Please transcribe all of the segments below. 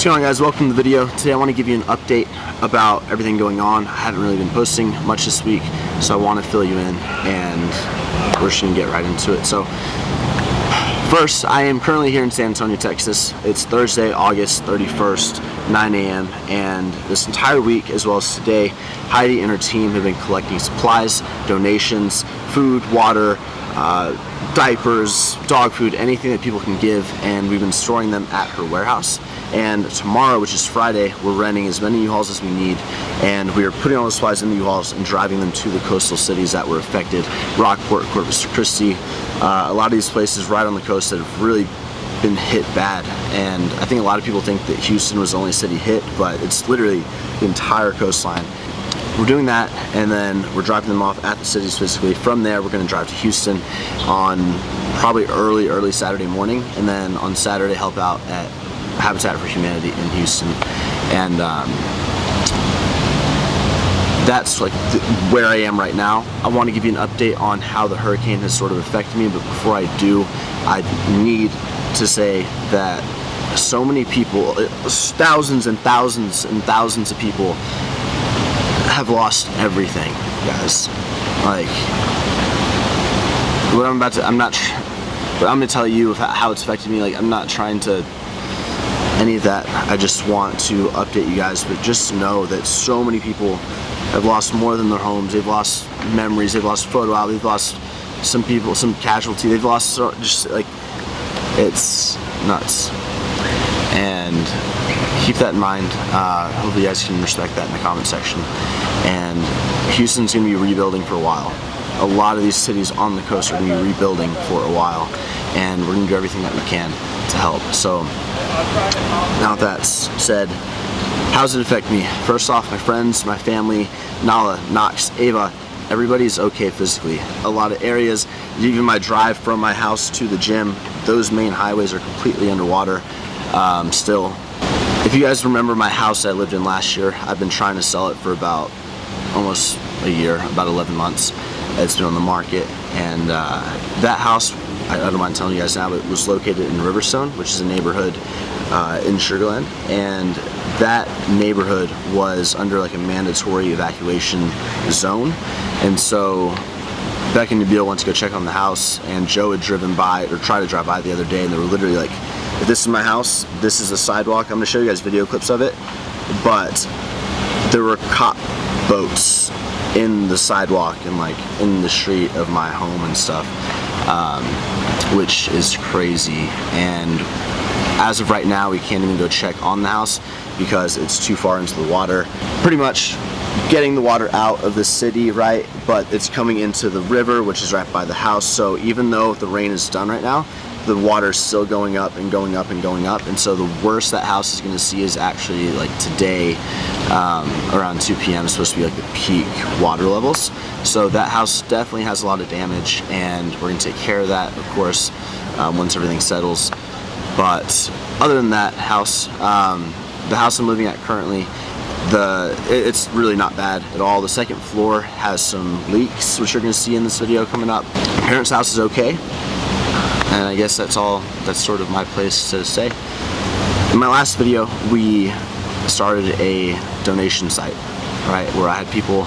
What's going on, guys? Welcome to the video. Today I want to give you an update about everything going on. I haven't really been posting much this week, so I want to fill you in, and we're just going to get right into it. So first, I am currently here in San Antonio, Texas. It's Thursday, August 31st, 9 a.m. and this entire week, as well as today, Heidi and her team have been collecting supplies, donations, food, water, diapers, dog food, anything that people can give, and we've been storing them at her warehouse. And tomorrow, which is Friday, we're renting as many U-Hauls as we need, and we are putting all the supplies in the U-Hauls and driving them to the coastal cities that were affected: Rockport, Corpus Christi, a lot of these places right on the coast that have really been hit bad. And I think a lot of people think that Houston was the only city hit, but it's literally the entire coastline. We're doing that, and then we're dropping them off at the cities physically. From there, we're going to drive to Houston on probably early Saturday morning, and then on Saturday help out at Habitat for Humanity in Houston. And that's like where I am right now. I want to give you an update on how the hurricane has sort of affected me, but before I do, I need to say that so many people, thousands and thousands and thousands of people, have lost everything, guys. Like, what I'm about to, but I'm gonna tell you how it's affected me. Like, I'm not trying to any of that. I just want to update you guys, but just know that so many people have lost more than their homes. They've lost memories, they've lost photo albums, they've lost some people, some casualty, they've lost, just like, it's nuts. And keep that in mind. Hopefully you guys can respect that in the comment section. And Houston's going to be rebuilding for a while. A lot of these cities on the coast are going to be rebuilding for a while, and we're going to do everything that we can to help. So now that's said, how does it affect me? First off, my friends, my family, Nala, Knox, Ava, everybody's okay physically. A lot of areas, even my drive from my house to the gym, those main highways are completely underwater still. If you guys remember my house I lived in last year, I've been trying to sell it for about almost a year, about 11 months. It's been on the market, and that house, I don't mind telling you guys now, but it was located in Riverstone, which is a neighborhood in Sugar Land, and that neighborhood was under like a mandatory evacuation zone. And so Beck and Nabil went to go check on the house, and Joe had driven by, or tried to drive by the other day, and they were literally like, if this is my house, this is the sidewalk. I'm gonna show you guys video clips of it, but there were cop boats in the sidewalk and like in the street of my home and stuff, which is crazy. And as of right now, we can't even go check on the house because it's too far into the water. Pretty much getting the water out of the city, right? But it's coming into the river, which is right by the house. So even though the rain is done right now, the water's still going up and going up and going up. And so the worst that house is going to see is actually like today, around 2 p.m. is supposed to be like the peak water levels. So that house definitely has a lot of damage, and we're going to take care of that, of course, once everything settles. But other than that house, the house I'm living at currently, it's really not bad at all. The second floor has some leaks, which you're going to see in this video coming up. My parents' house is okay. And I guess that's sort of my place to say. In my last video, we started a donation site, right, where I had people,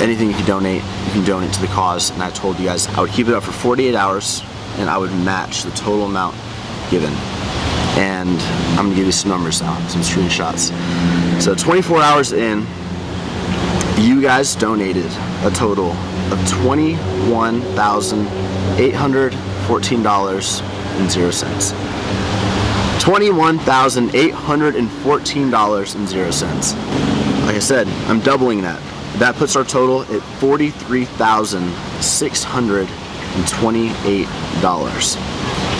anything you can donate to the cause, and I told you guys I would keep it up for 48 hours, and I would match the total amount given. And I'm gonna give you some numbers now, some screenshots. So 24 hours in, you guys donated a total of $21,814.00. $21,814.00. Like I said, I'm doubling that. That puts our total at $43,628.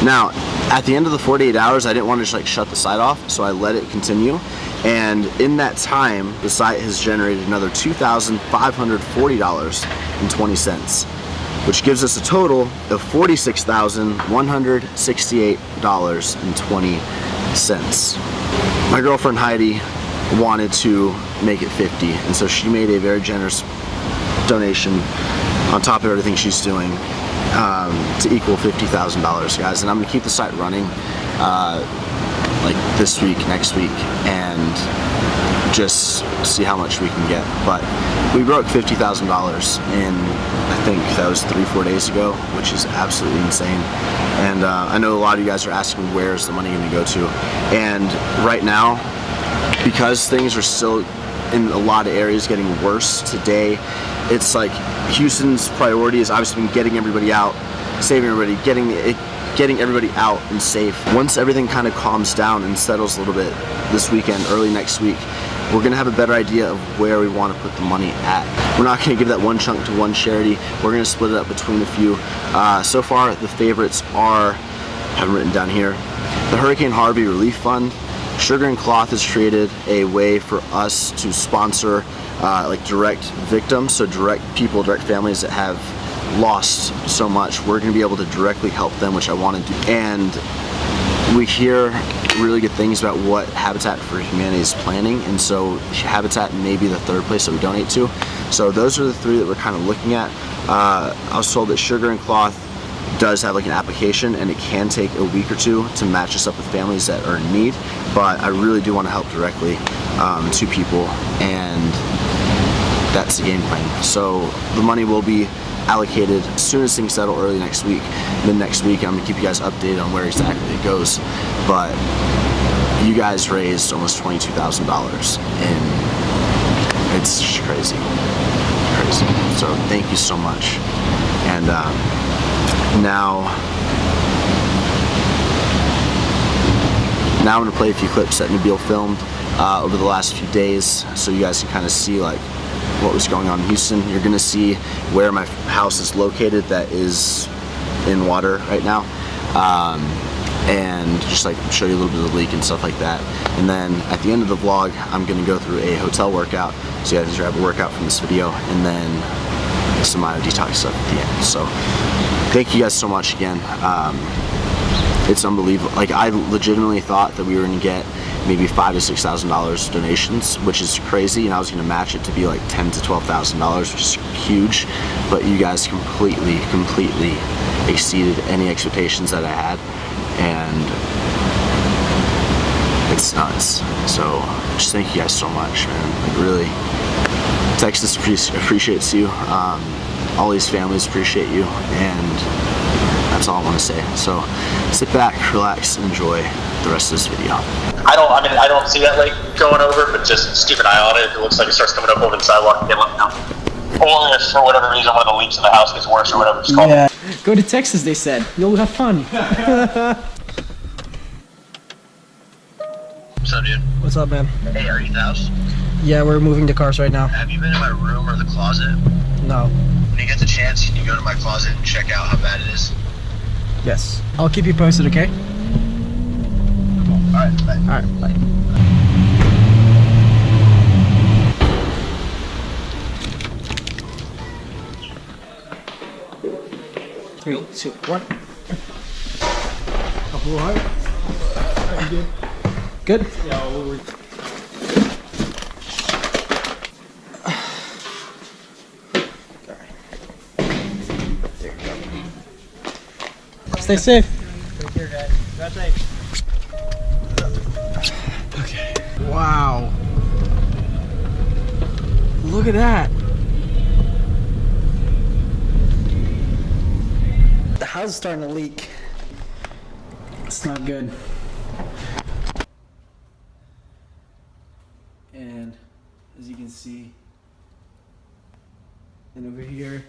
Now, at the end of the 48 hours, I didn't want to just like shut the site off, so I let it continue. And in that time, the site has generated another $2,540.20. which gives us a total of $46,168.20. My girlfriend Heidi wanted to make it 50, and so she made a very generous donation on top of everything she's doing to equal $50,000, guys. And I'm gonna keep the site running. like this week, next week, and just see how much we can get. But we broke $50,000 in, I think that was 3-4 days ago, which is absolutely insane. And I know a lot of you guys are asking where's the money going to go to, and right now, because things are still in a lot of areas getting worse today, it's like Houston's priority has obviously been getting everybody out, saving everybody, getting everybody out and safe. Once everything kind of calms down and settles a little bit this weekend, early next week, we're gonna have a better idea of where we want to put the money at. We're not gonna give that one chunk to one charity. We're gonna split it up between a few. So far, the favorites are, I have them written down here, the Hurricane Harvey Relief Fund. Sugar and Cloth has created a way for us to sponsor like direct victims, so direct families that have lost so much. We're going to be able to directly help them, which I want to do. And we hear really good things about what Habitat for Humanity is planning, and so Habitat may be the third place that we donate to. So those are the three that we're kind of looking at. I was told that Sugar and Cloth does have like an application, and it can take a week or two to match us up with families that are in need, but I really do want to help directly to people, and that's the game plan. So the money will be allocated as soon as things settle early next week. Then next week I'm going to keep you guys updated on where exactly it goes. But you guys raised almost $22,000, and it's just crazy. So thank you so much. And now I'm going to play a few clips that Nabil filmed over the last few days, so you guys can kind of see like what was going on in Houston. You're going to see where my house is located that is in water right now, and just like show you a little bit of the leak and stuff like that. And then at the end of the vlog, I'm going to go through a hotel workout, so you guys can grab a workout from this video, and then some Myodetox stuff at the end. So thank you guys so much again. It's unbelievable. Like, I legitimately thought that we were going to get maybe $5,000 to $6,000 donations, which is crazy, and I was going to match it to be like $10,000 to $12,000, which is huge. But you guys completely exceeded any expectations that I had, and it's nuts. So just thank you guys so much, man. Like, really, Texas appreciates you. All these families appreciate you, and that's all I want to say. So sit back, relax, and enjoy the rest of this video. I don't see that lake going over, but just keep an eye on it. If it looks like it starts coming up over the sidewalk, again, let me know. Or if for whatever reason one of the leaks in the house gets worse or whatever, just call me. Go to Texas, they said. You'll have fun. What's up, dude? What's up, man? Hey, are you in the house? Yeah, we're moving the cars right now. Have you been in my room or the closet? No. When you get the chance, can you go to my closet and check out how bad it is? Yes. I'll keep you posted, okay? Cool. Alright, bye. Alright, bye. Three, two, one. Couple high. Good. Good? Yeah, we'll Stay safe. Take care, guys. Drive safe. Okay. Wow. Look at that. The house is starting to leak. It's not good. And as you can see, and over here,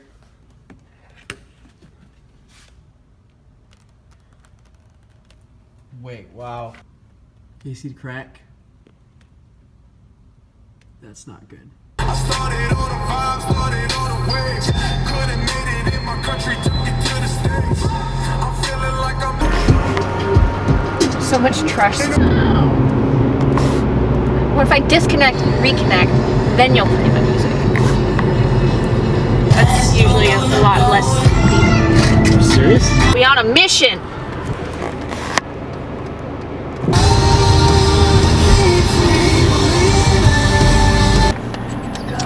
wait, wow. Can you see the crack? That's not good. I started on the vibe, started on the waves. Couldn't made it in my country, took it to the States. I'm feeling like I'm So much trust. What if I disconnect and reconnect, then you'll play my music? That's usually a lot less deep. Are you serious? We on a mission!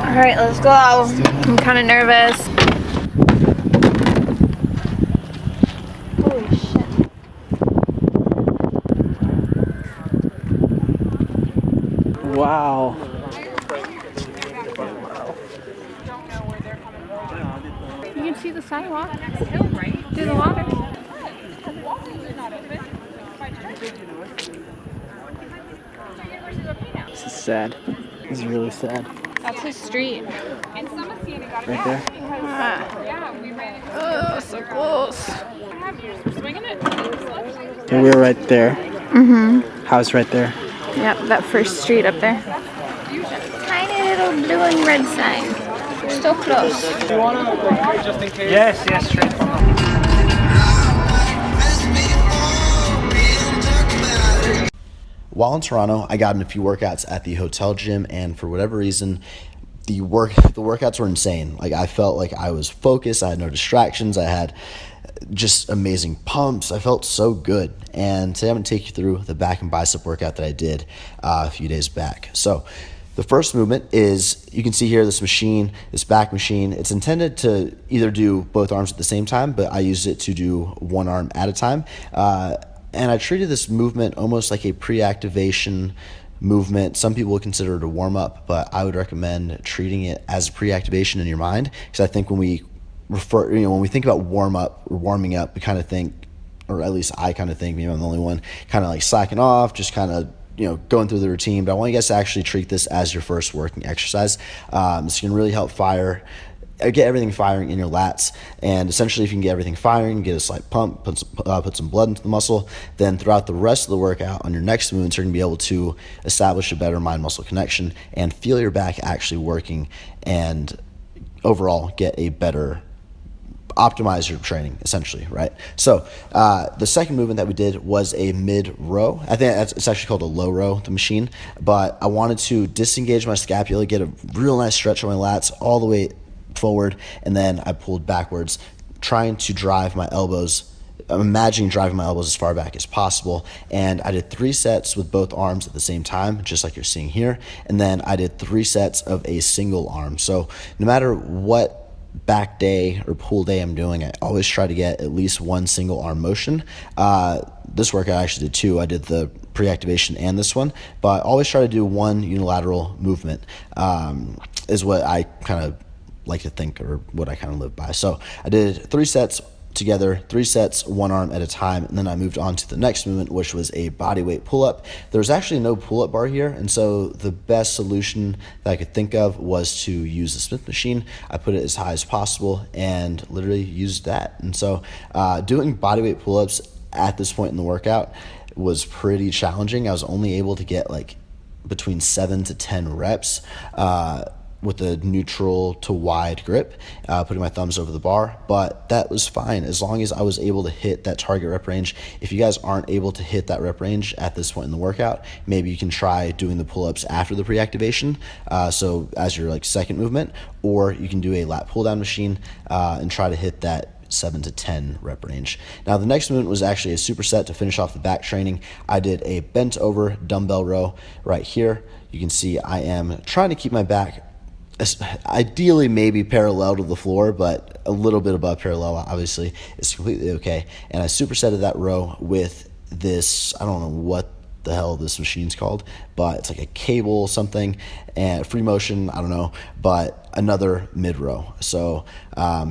Alright, let's go. I'm kind of nervous. Holy shit. walk. Do the water. This is sad. This is really sad. That's his street. Right there. Oh, so close. Yeah, we're right there. House right there. Yep, that first street up there. Tiny little blue and red sign. We're so close. Yes, straight from While in Toronto, I got in a few workouts at the hotel gym, and for whatever reason, the workouts were insane. Like, I felt like I was focused. I had no distractions. I had just amazing pumps. I felt so good. And today I'm going to take you through the back and bicep workout that I did a few days back. So the first movement is, you can see here, this machine, this back machine. It's intended to either do both arms at the same time, but I used it to do one arm at a time. And I treated this movement almost like a pre-activation movement. Some people would consider it a warm-up, but I would recommend treating it as a pre-activation in your mind, because I think when we when we think about warm-up or warming up, we kind of think, or at least I kind of think, maybe I'm the only one, kind of like slacking off, just kind of going through the routine. But I want you guys to actually treat this as your first working exercise. This can really help get everything firing in your lats, and essentially if you can get everything firing, get a slight pump, put some blood into the muscle, then throughout the rest of the workout on your next movements, you're going to be able to establish a better mind-muscle connection and feel your back actually working, and overall get a better, optimize your training, essentially, right? So the second movement that we did was a mid row. I think it's actually called a low row, the machine, but I wanted to disengage my scapula, get a real nice stretch on my lats all the way forward, and then I pulled backwards, trying to drive my elbows. I'm imagining driving my elbows as far back as possible, and I did 3 sets with both arms at the same time, just like you're seeing here, and then I did 3 sets of a single arm. So no matter what back day or pull day I'm doing, I always try to get at least one single arm motion. This workout I actually did 2. I did the pre-activation and this one, but I always try to do one unilateral movement, is what I kind of like to think, or what I kind of live by. So I did 3 sets together, 3 sets, one arm at a time, and then I moved on to the next movement, which was a bodyweight pull-up. There's actually no pull-up bar here, and so the best solution that I could think of was to use the Smith machine. I put it as high as possible and literally used that. And so doing bodyweight pull-ups at this point in the workout was pretty challenging. I was only able to get like between 7 to 10 reps with a neutral to wide grip, putting my thumbs over the bar, but that was fine as long as I was able to hit that target rep range. If you guys aren't able to hit that rep range at this point in the workout, maybe you can try doing the pull-ups after the pre-activation, so as your like second movement, or you can do a lat pull-down machine and try to hit that 7 to 10 rep range. Now the next movement was actually a superset to finish off the back training. I did a bent over dumbbell row right here. You can see I am trying to keep my back ideally maybe parallel to the floor, but a little bit above parallel obviously is completely okay. And I supersetted that row with this, I don't know what the hell this machine's called, but it's like a cable something, and free motion, I don't know, but another mid row. So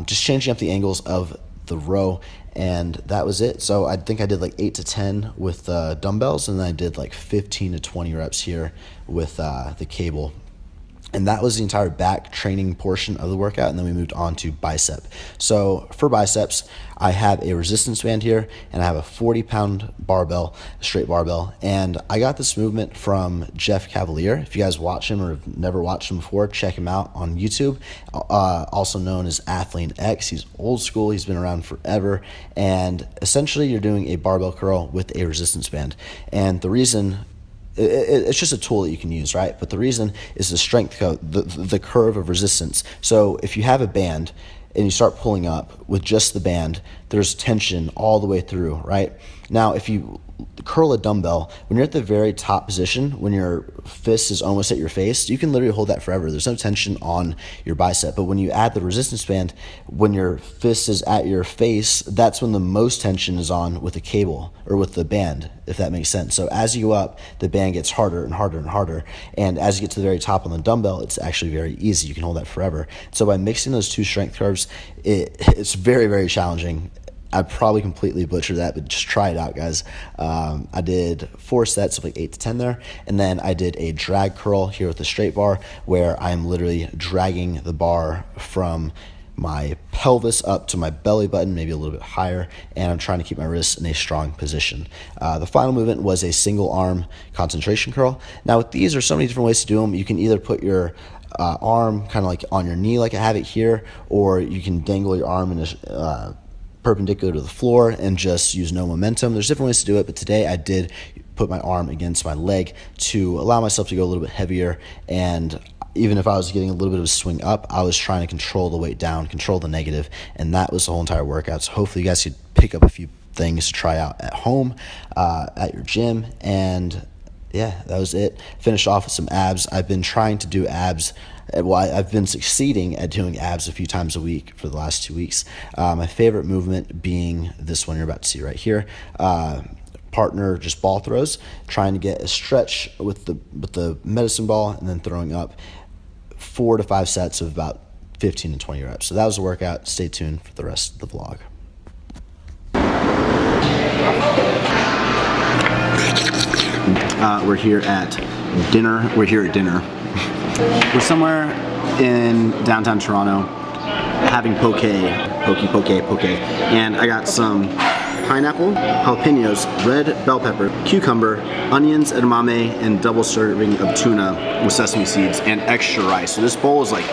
just changing up the angles of the row, and that was it. So I think I did like 8 to 10 with dumbbells, and then I did like 15 to 20 reps here with the cable. And that was the entire back training portion of the workout, and then we moved on to bicep. So for biceps, I have a resistance band here, and I have a 40-pound barbell, straight barbell, and I got this movement from Jeff Cavalier. If you guys watch him or have never watched him before, check him out on YouTube, also known as Athlete X. He's old school, he's been around forever, and essentially you're doing a barbell curl with a resistance band. And the reason, it's just a tool that you can use, right? But the reason is the strength curve, the curve of resistance. So if you have a band and you start pulling up with just the band, there's tension all the way through, right? Now, if you curl a dumbbell, when you're at the very top position, when your fist is almost at your face, you can literally hold that forever. There's no tension on your bicep. But when you add the resistance band, when your fist is at your face, that's when the most tension is on with the cable or with the band, if that makes sense. So as you go up, the band gets harder and harder and harder. And as you get to the very top on the dumbbell, it's actually very easy. You can hold that forever. So by mixing those two strength curves, it's very, very challenging. I probably completely butchered that, but just try it out, guys. I did 4 sets of like 8 to 10 there, and then I did a drag curl here with the straight bar where I'm literally dragging the bar from my pelvis up to my belly button, maybe a little bit higher, and I'm trying to keep my wrists in a strong position. The final movement was a single arm concentration curl. Now with these, there's so many different ways to do them. You can either put your arm kind of like on your knee like I have it here, or you can dangle your arm in a perpendicular to the floor and just use no momentum. There's different ways to do it, but today I did put my arm against my leg to allow myself to go a little bit heavier, and even if I was getting a little bit of a swing up, I was trying to control the weight down, control the negative, and that was the whole entire workout. So hopefully you guys could pick up a few things to try out at home, at your gym, and yeah, that was it. Finished off with some abs. I've been trying to do abs. Well, I've been succeeding at doing abs a few times a week for the last 2 weeks. My favorite movement being this one you're about to see right here. Partner just ball throws, trying to get a stretch with the medicine ball and then throwing up 4 to 5 sets of about 15 to 20 reps. So that was the workout. Stay tuned for the rest of the vlog. We're here at dinner. We're somewhere in downtown Toronto having poke, and I got some pineapple, jalapenos, red bell pepper, cucumber, onions, edamame, and double serving of tuna with sesame seeds and extra rice. So this bowl is like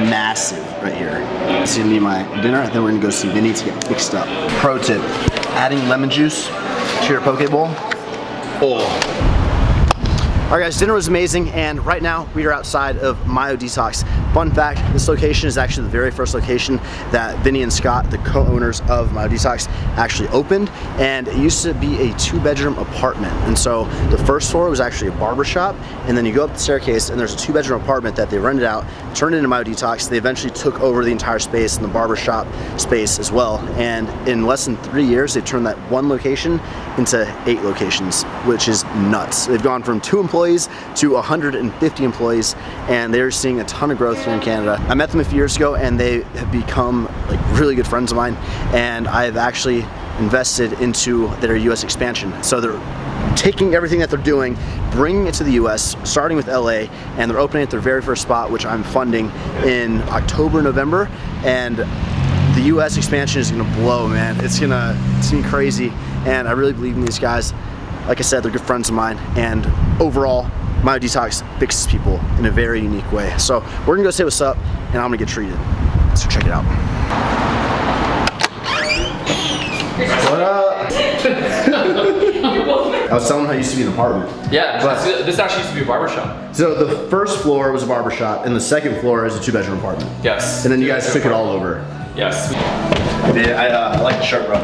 massive right here. This is gonna be my dinner, and then we're gonna go see Vinny to get fixed up. Pro tip, adding lemon juice to your poke bowl. Oh. Alright guys, dinner was amazing, and right now we are outside of Myodetox. Fun fact, this location is actually the very first location that Vinny and Scott, the co-owners of Myodetox, actually opened, and it used to be a 2-bedroom apartment. And so the first floor was actually a barber shop, and then you go up the staircase and there's a 2-bedroom apartment that they rented out, turned into Myodetox. They eventually took over the entire space and the barber shop space as well, and in less than 3 years they've turned that one location into 8 locations, which is nuts. They've gone from 2 employees to 150 employees, and they're seeing a ton of growth here in Canada. I met them a few years ago, and they have become like really good friends of mine, and I've actually invested into their US expansion. So they're taking everything that they're doing, bringing it to the US, starting with LA, and they're opening at their very first spot, which I'm funding in October, November, and the US expansion is gonna blow, man. It's gonna be crazy, and I really believe in these guys. Like I said, they're good friends of mine, and overall, Myodetox fixes people in a very unique way. So we're gonna go say what's up, and I'm gonna get treated. So check it out. What up? I was telling them how I used to be in an apartment. Yeah, but this actually used to be a barbershop. So the first floor was a barbershop, and the second floor is a 2-bedroom apartment. Yes. And then you guys took it all over. Yes. I like the shirt, bro.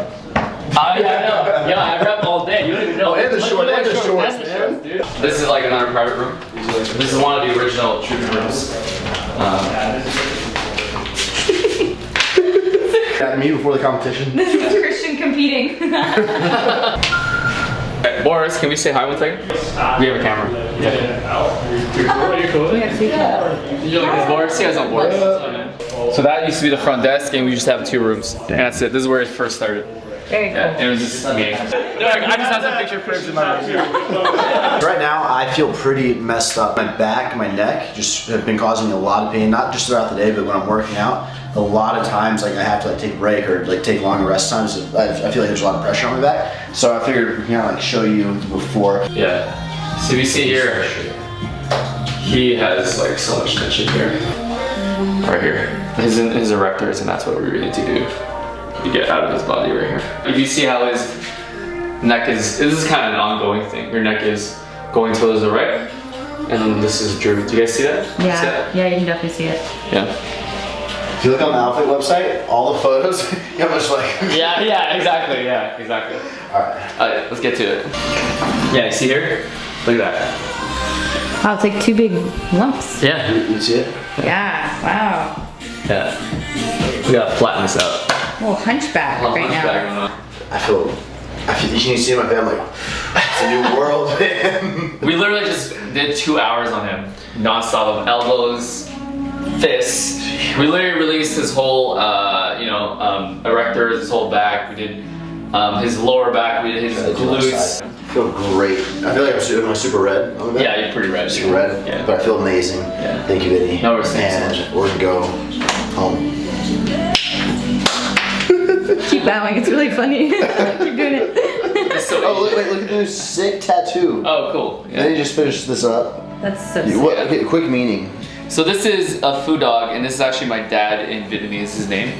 Yeah, I rep all day. You don't even know. Oh, and the shorts, man. Dude. This is like another private room. This is one of the original treatment rooms. Got me before the competition. This is Christian competing. Boris, can we say hi one second? We have a camera. Is Boris? You guys know Boris? So that used to be the front desk, and we used to have 2 rooms. And that's it. This is where it first started. Very cool. Yeah, it was just me. I just have some picture frames in my room. Right now, I feel pretty messed up. My back, my neck just have been causing me a lot of pain, not just throughout the day, but when I'm working out. A lot of times, like I have to like take a break or like take longer rest times. I feel like there's a lot of pressure on my back. So I figured we can kind of like show you before. Yeah. So we see here, he has like so much tension here. Right here. His erectors, and that's what we really need to do to get out of his body right here. If you see how his neck is, this is kind of an ongoing thing. Your neck is going towards the right, and then this is drooped. Do you guys see that? Yeah, yeah, you can definitely see it. Yeah. If you look on the Alphalete website, all the photos, you much like. Yeah, exactly. Alright, let's get to it. Yeah, you see here? Look at that. Wow, it's like 2 big lumps. Yeah. You see it? Yeah, wow. Yeah. We gotta flatten this out. Oh, hunchback right now. I feel, you can see my family. It's a new world, man. We literally just did 2 hours on him. Non-stop of elbows, fists. We literally released his whole, erectors, his whole back. We did his lower back, we did his glutes. I feel great. I feel like I'm super red on the back. Yeah, you're pretty red. Super red, Yeah. but I feel amazing. Yeah. Thank you, Vinny. No, we're seeing And we're gonna go home. Keep bowing, it's really funny. Keep doing it. It's so Oh, look at this sick tattoo. Oh, cool. Yeah. Then you just finished this up. That's so What, sick. okay, quick meaning. So this is a foo dog, and this is actually my dad in Vietnamese, his name.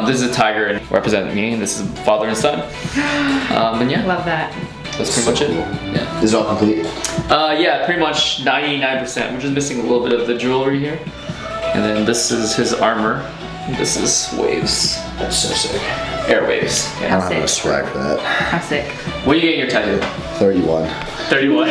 This is a tiger and representing me, and this is father and son. And yeah, Love that. that's pretty much it. Cool. Yeah. This is all complete. Yeah, pretty much 99%. We're just missing a little bit of the jewelry here. And then this is his armor. This is waves. That's so sick. Airwaves. I Yeah. don't have enough swag for that. How sick. What are you getting your tattoo? 31. 31.